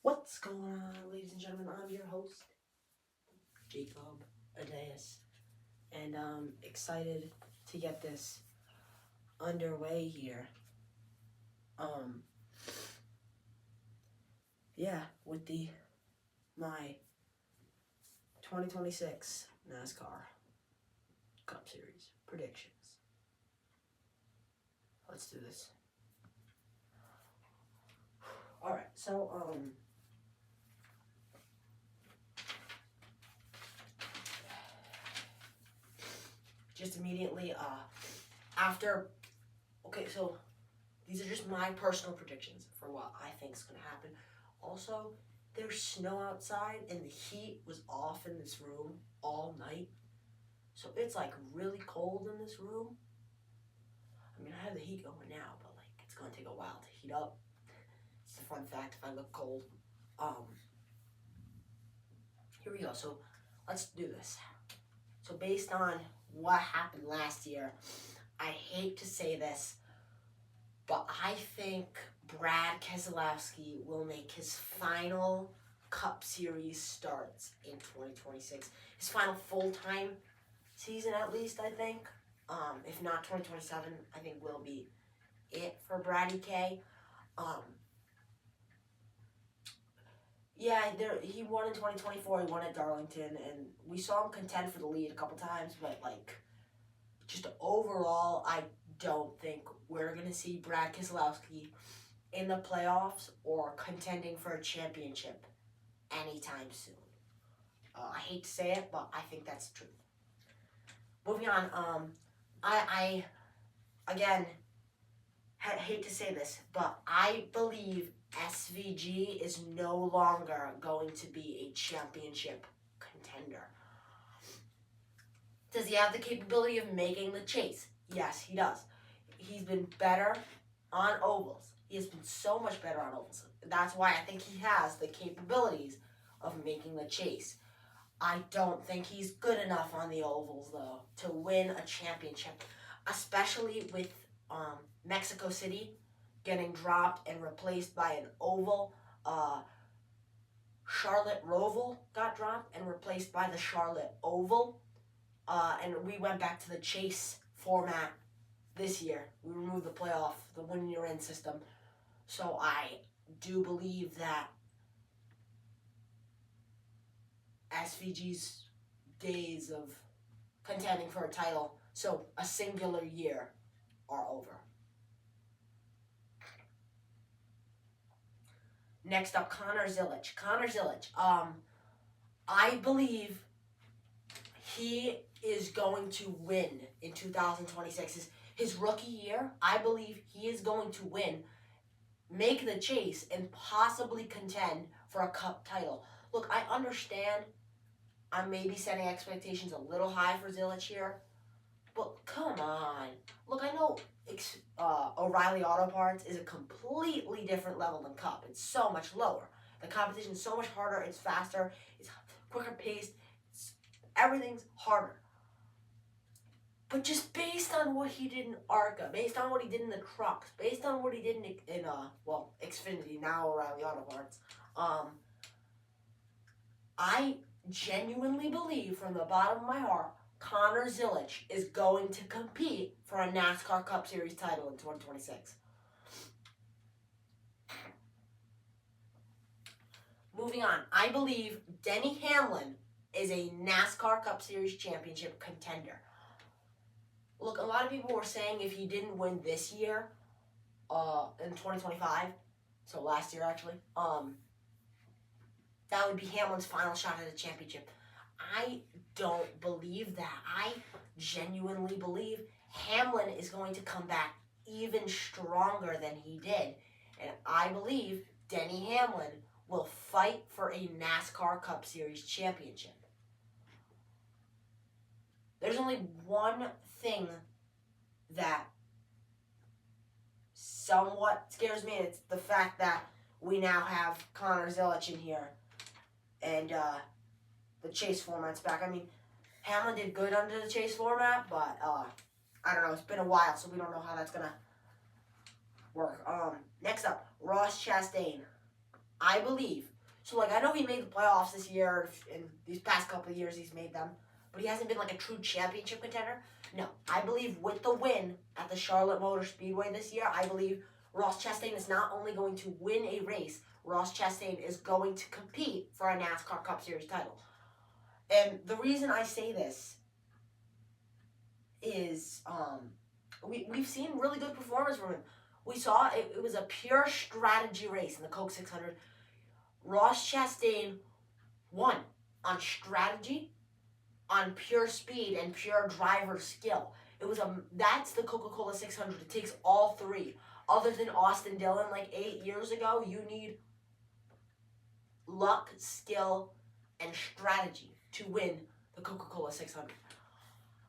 What's going on, ladies and gentlemen? I'm your host, Jacob Adeas, and I'm excited to get this underway here. With my 2026 NASCAR Cup Series predictions. Let's do this. All right, so just immediately after. Okay, so these are just my personal predictions for what I think is going to happen. Also, there's snow outside and the heat was off in this room all night. So it's like really cold in this room. I mean, I have the heat going now, but like it's going to take a while to heat up. It's a fun fact if I look cold. Here we go. So let's do this. So based on what happened last year, I hate to say this, but I think Brad Keselowski will make his final Cup Series starts in 2026. His final full-time season, at least, I think. If not 2027, I think will be it for Braddy K. He won in 2024. He won at Darlington, and we saw him contend for the lead a couple times, but like, just overall, I don't think we're going to see Brad Keselowski in the playoffs or contending for a championship anytime soon. I hate to say it, but I think that's the truth. Moving on, I again, hate to say this, but I believe SVG is no longer going to be a championship contender. Does he have the capability of making the chase? Yes, he does. He's been better on ovals. He has been so much better on ovals. That's why I think he has the capabilities of making the chase. I don't think he's good enough on the ovals, though, to win a championship, especially with Mexico City getting dropped and replaced by an oval. Charlotte Roval got dropped and replaced by the Charlotte Oval. And we went back to the chase format this year. We removed the playoff, the win-your-end system. So I do believe that SVG's days of contending for a title, so a singular year, are over. Next up, Connor Zilic. I believe he is going to win in 2026. His rookie year, I believe he is going to win, make the chase, and possibly contend for a cup title. Look, I understand I may be setting expectations a little high for Zilic here, but come on. Look, I know O'Reilly Auto Parts is a completely different level than Cup. It's so much lower. The competition is so much harder. It's faster. It's quicker paced. Everything's harder. But just based on what he did in ARCA, based on what he did in the trucks, based on what he did in Xfinity, now O'Reilly Auto Parts, I genuinely believe from the bottom of my heart, Connor Zilic is going to compete for a NASCAR Cup Series title in 2026. Moving on, I believe Denny Hamlin is a NASCAR Cup Series championship contender. Look, a lot of people were saying if he didn't win this year, in 2025, so last year actually, that would be Hamlin's final shot at a championship. I don't believe that. I genuinely believe Hamlin is going to come back even stronger than he did. And I believe Denny Hamlin will fight for a NASCAR Cup Series championship. There's only one thing that somewhat scares me, and it's the fact that we now have Connor Zilic in here. And the chase format's back. I mean, Hamlin did good under the chase format, but I don't know. It's been a while, so we don't know how that's going to work. Next up, Ross Chastain. I believe So, like, I know he made the playoffs this year. In these past couple of years, he's made them. But he hasn't been, like, a true championship contender. No. I believe with the win at the Charlotte Motor Speedway this year, I believe Ross Chastain is not only going to win a race, Ross Chastain is going to compete for a NASCAR Cup Series title. And the reason I say this is we've seen really good performance from him. We saw it was a pure strategy race in the Coke 600. Ross Chastain won on strategy, on pure speed, and pure driver skill. That's the Coca-Cola 600. It takes all three. Other than Austin Dillon, like 8 years ago, you need luck, skill, and strategy to win the Coca-Cola 600.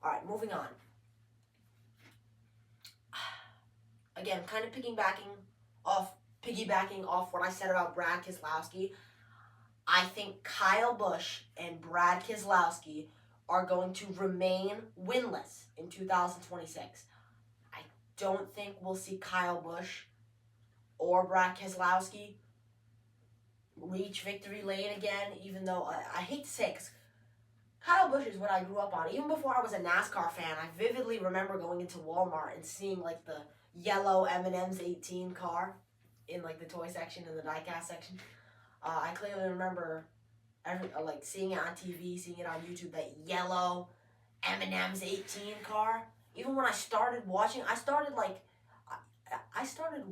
All right, moving on. Again, kind of piggybacking off what I said about Brad Keselowski. I think Kyle Busch and Brad Keselowski are going to remain winless in 2026. I don't think we'll see Kyle Busch or Brad Keselowski reach victory lane again, even though I hate to say it, because Kyle Busch is what I grew up on. Even before I was a NASCAR fan, I vividly remember going into Walmart and seeing, like, the yellow M&M's 18 car in, like, the toy section and the diecast section. I clearly remember seeing it on TV, seeing it on YouTube, that yellow M&M's 18 car. Even when I started watching, I started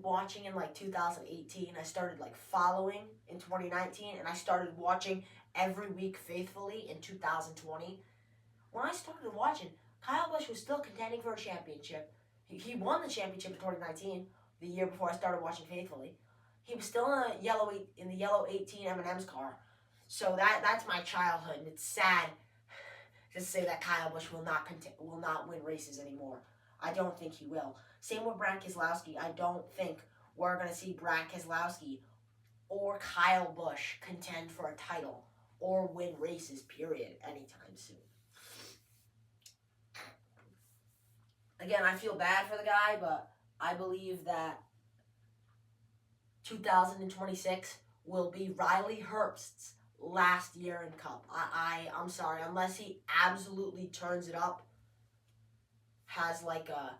watching in, like, 2018. I started, like, following in 2019, and I started watching every week faithfully in 2020. When I started watching, Kyle Busch was still contending for a championship. He won the championship in 2019, the year before I started watching faithfully. He was still in the yellow 18 M&M's car. So that's my childhood, and it's sad to say that Kyle Busch will not win races anymore. I don't think he will. Same with Brad Keselowski. I don't think we're going to see Brad Keselowski or Kyle Busch contend for a title or win races, period, anytime soon. Again, I feel bad for the guy, but I believe that 2026 will be Riley Herbst's last year in Cup. I'm sorry, unless he absolutely turns it up, has like a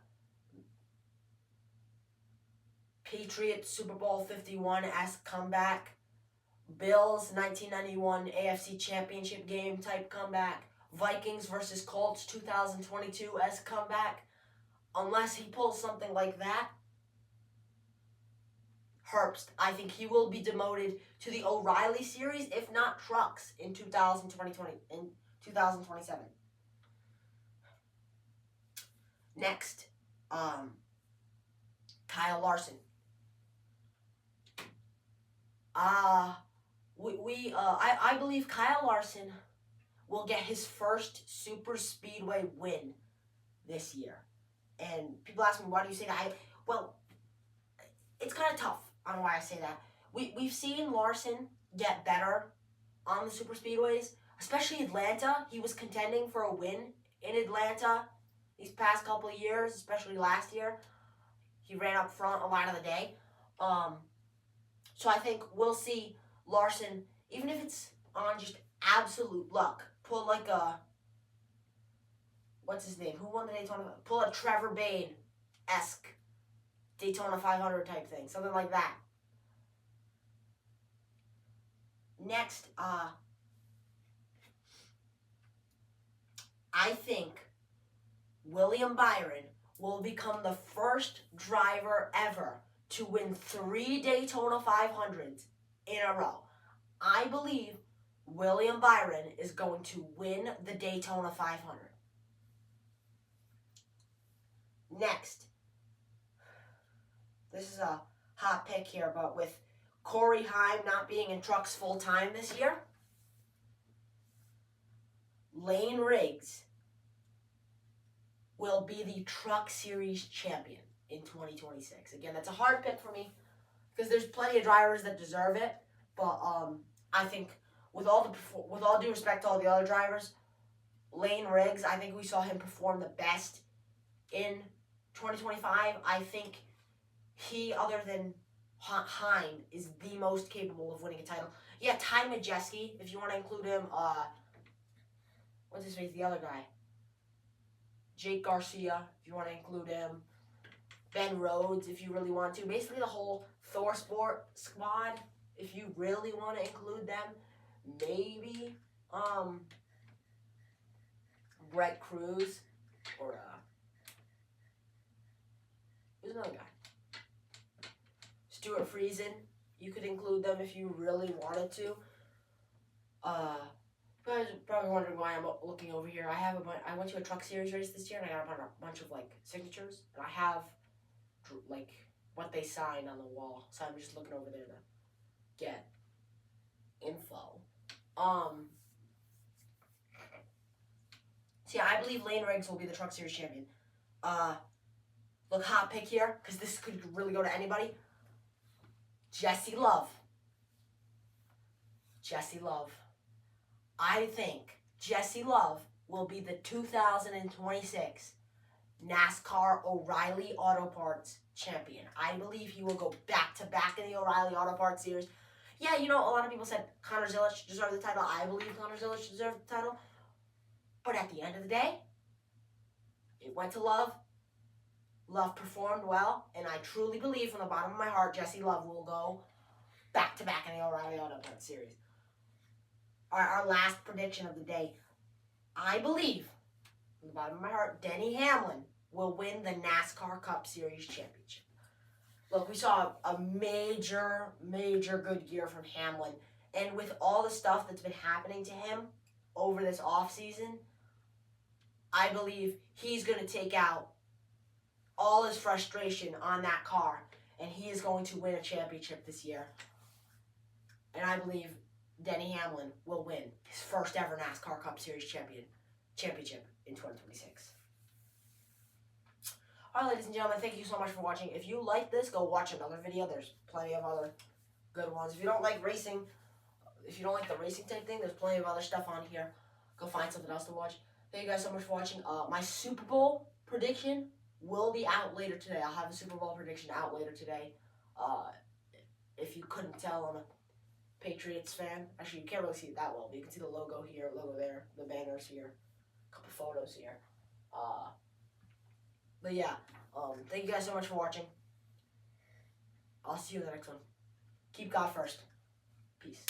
Patriots Super Bowl 51-esque comeback, Bills 1991 AFC Championship game type comeback, Vikings versus Colts 2022-esque comeback. Unless he pulls something like that, Herbst, I think he will be demoted to the O'Reilly Series, if not Trucks, in 2027. Next, Kyle Larson. I believe Kyle Larson will get his first super speedway win this year. And people ask me, why do you say that? Well, it's kind of tough on why I say that. We've seen Larson get better on the super speedways, especially Atlanta. He was contending for a win in Atlanta these past couple of years, especially last year. He ran up front a lot of the day. So I think we'll see Larson, even if it's on just absolute luck, pull like a, what's his name? Who won the Daytona? Pull a Trevor Bayne-esque Daytona 500 type thing. Something like that. Next, I think William Byron will become the first driver ever to win 3 Daytona 500s in a row. I believe William Byron is going to win the Daytona 500. Next, this is a hot pick here, but with Corey Heim not being in trucks full-time this year, Lane Riggs will be the Truck Series champion in 2026. Again, that's a hard pick for me because there's plenty of drivers that deserve it, but I think with all due respect to all the other drivers, Lane Riggs, I think we saw him perform the best in 2025. I think he, other than Hine is the most capable of winning a title. Yeah, Ty Majeski, if you want to include him. What's his face? The other guy. Jake Garcia, if you want to include him. Ben Rhodes, if you really want to. Basically, the whole Thor Sport squad, if you really want to include them. Maybe, Brett Cruz, or, who's another guy? Stuart Friesen, you could include them if you really wanted to. You guys are probably wondering why I'm looking over here. I went to a truck series race this year, and I got a bunch of, like, signatures, and I have, like, what they signed on the wall, so I'm just looking over there to get info. See, I believe Lane Riggs will be the Truck Series champion. Look, hot pick here, because this could really go to anybody. Jesse Love. Jesse Love. I think Jesse Love will be the 2026 NASCAR O'Reilly Auto Parts champion. I believe he will go back-to-back in the O'Reilly Auto Parts series. Yeah, you know, a lot of people said Connor Zilisch deserved the title. I believe Connor Zilisch deserved the title. But at the end of the day, it went to Love. Love performed well, and I truly believe from the bottom of my heart, Jesse Love will go back-to-back in the O'Reilly Auto Parts series. Our last prediction of the day. I believe, from the bottom of my heart, Denny Hamlin will win the NASCAR Cup Series championship. Look, we saw a major good year from Hamlin. And with all the stuff that's been happening to him over this offseason, I believe he's going to take out all his frustration on that car, and he is going to win a championship this year. And I believe Denny Hamlin will win his first ever NASCAR Cup Series championship in 2026. Alright, ladies and gentlemen, thank you so much for watching. If you like this, go watch another video. There's plenty of other good ones. If you don't like racing, if you don't like the racing type thing, there's plenty of other stuff on here. Go find something else to watch. Thank you guys so much for watching. My Super Bowl prediction will be out later today. I'll have a Super Bowl prediction out later today. If you couldn't tell, I'm a Patriots fan. Actually, you can't really see it that well, but you can see the logo here, logo there, the banners here, a couple photos here. But yeah, thank you guys so much for watching. I'll see you in the next one. Keep God first. Peace.